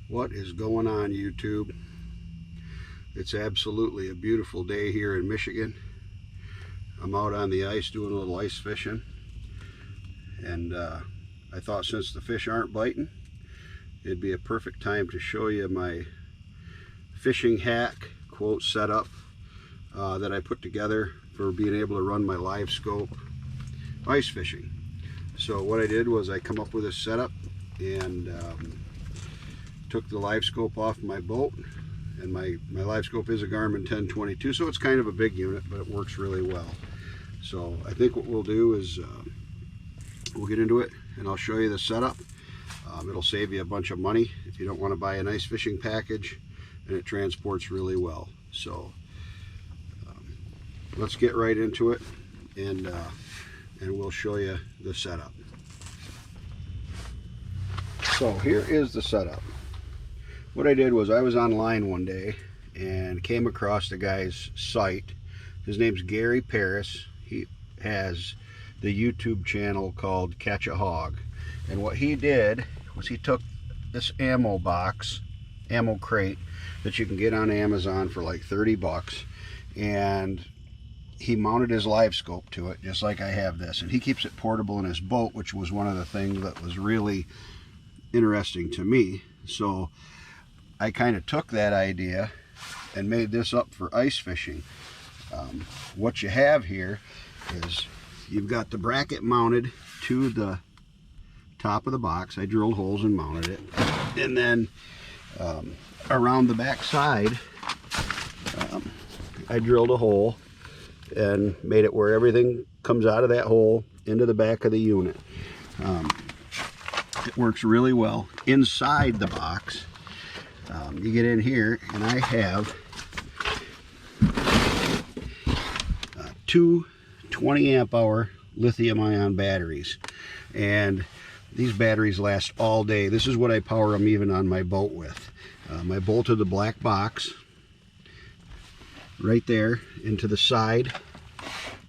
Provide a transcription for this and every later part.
What is going on, YouTube? It's absolutely a beautiful day here in Michigan. I'm out on the ice doing a little ice fishing, and I thought since the fish aren't biting, it'd be a perfect time to show you my fishing hack quote setup that I put together for being able to run my live scope ice fishing. So what I did was I come up with a setup and took the live scope off my boat, and my live scope is a Garmin 1022, so it's kind of a big unit, but it works really well. So I think what we'll do is we'll get into it and I'll show you the setup. It'll save you a bunch of money if you don't want to buy an ice fishing package, and it transports really well. So let's get right into it, and we'll show you the setup. So here is the setup. What I did was I was online one day and came across the guy's site. His name's Gary Paris. He has the YouTube channel called Catch a Hog. And what he did was he took this ammo box, ammo crate that you can get on Amazon for like 30 bucks, and he mounted his live scope to it just like I have this. And he keeps it portable in his boat, which was one of the things that was really interesting to me. So I kind of took that idea and made this up for ice fishing. What you have here is you've got the bracket mounted to the top of the box. I drilled holes and mounted it, and then around the back side I drilled a hole and made it where everything comes out of that hole into the back of the unit. It works really well. Inside the box, you get in here, and I have two 20 amp hour lithium ion batteries, and these batteries last all day. This is what I power them even on my boat with. I bolted the black box right there into the side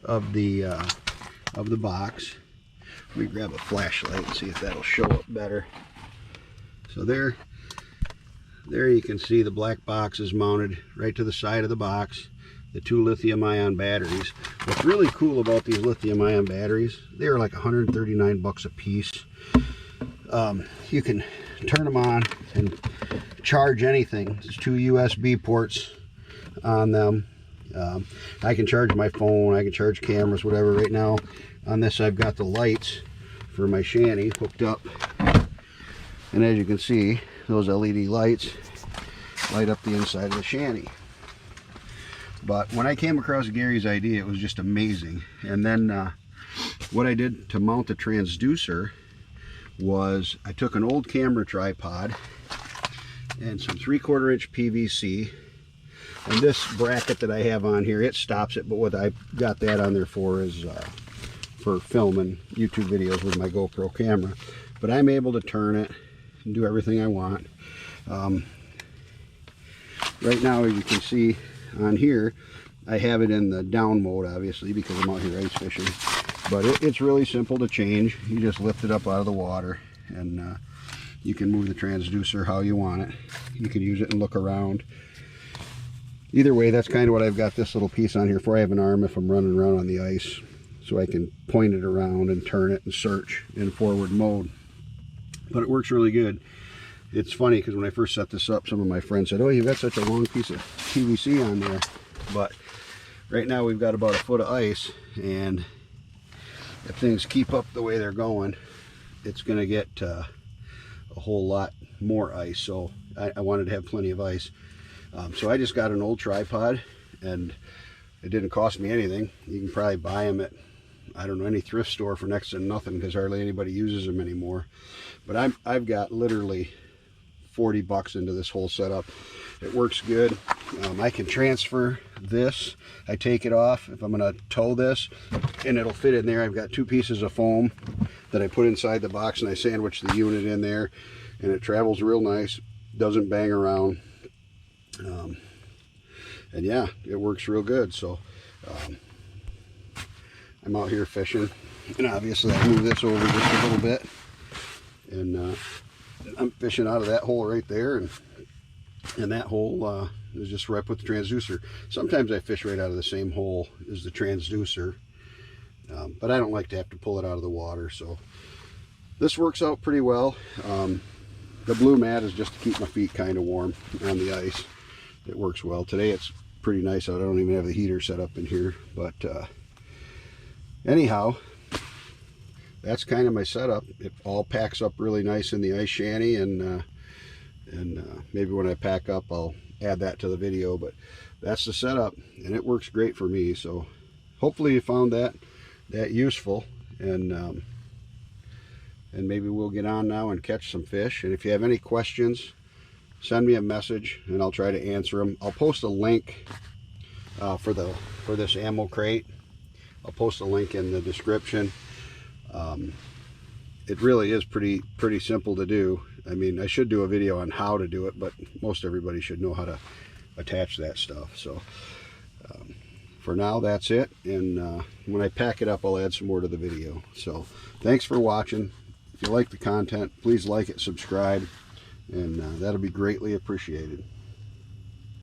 of the box. Let me grab a flashlight and see if that'll show up better. So there you can see the black box is mounted right to the side of the box, the two lithium ion batteries. What's really cool about these lithium ion batteries, they are like 139 bucks a piece. You can turn them on and charge anything. There's two USB ports on them. I can charge my phone, I can charge cameras, whatever. Right now on this I've got the lights for my shanty hooked up, and as you can see, those LED lights light up the inside of the shanty. But when I came across Gary's idea, it was just amazing. And then what I did to mount the transducer was I took an old camera tripod and some 3/4 inch PVC, and this bracket that I have on here, it stops it, but what I got that on there for is for filming YouTube videos with my GoPro camera. But I'm able to turn it and do everything I want. Right now, as you can see on here, I have it in the down mode, obviously, because I'm out here ice fishing. But it's really simple to change. You just lift it up out of the water, and you can move the transducer how you want it. You can use it and look around. Either way, that's kind of what I've got this little piece on here for. I have an arm if I'm running around on the ice, so I can point it around and turn it and search in forward mode. But it works really good. It's funny because when I first set this up, some of my friends said, "Oh, you've got such a long piece of PVC on there." But right now we've got about a foot of ice, and if things keep up the way they're going, it's going to get a whole lot more ice. So I wanted to have plenty of ice. So I just got an old tripod, and it didn't cost me anything. You can probably buy them at, I don't know, any thrift store for next to nothing, because hardly anybody uses them anymore. But I've got literally 40 bucks into this whole setup. It works good. I can transfer this. I take it off if I'm going to tow this, and it'll fit in there. I've got two pieces of foam that I put inside the box, and I sandwich the unit in there, and it travels real nice, doesn't bang around. And yeah, it works real good. So I'm out here fishing, and obviously I move this over just a little bit, and I'm fishing out of that hole right there, and that hole is just right with the transducer. Sometimes I fish right out of the same hole as the transducer, but I don't like to have to pull it out of the water, so this works out pretty well. The blue mat is just to keep my feet kind of warm on the ice. It works well. Today it's pretty nice out. I don't even have the heater set up in here, but anyhow, that's kind of my setup. It all packs up really nice in the ice shanty, and maybe when I pack up I'll add that to the video, but that's the setup and it works great for me. So hopefully you found that useful, and maybe we'll get on now and catch some fish. And if you have any questions, send me a message and I'll try to answer them. I'll post a link for this ammo crate. I'll post a link in the description. It really is pretty simple to do. I mean, I should do a video on how to do it, but most everybody should know how to attach that stuff. So for now, that's it, and when I pack it up, I'll add some more to the video. So thanks for watching. If you like the content, please like it, subscribe, and that'll be greatly appreciated.